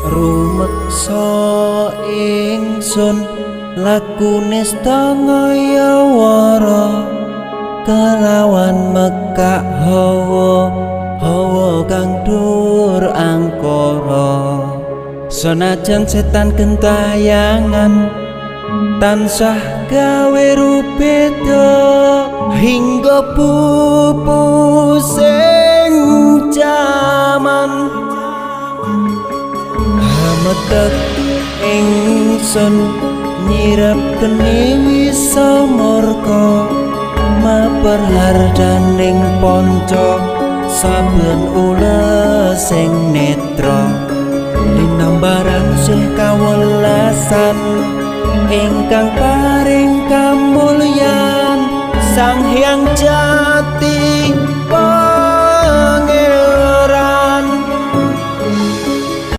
rumeksa ingsun lakune stangaya wara kelawan mekak hawa kang dur angkara senajan setan gentayangan tansah gawe rupeda hingga pupusing jaman hametek ingsun nyirep geni wisamurka maperhardaning panca saben ules sing netra linambaran sih kawelasan ingkang paring kamulyan Sang Hyang Jati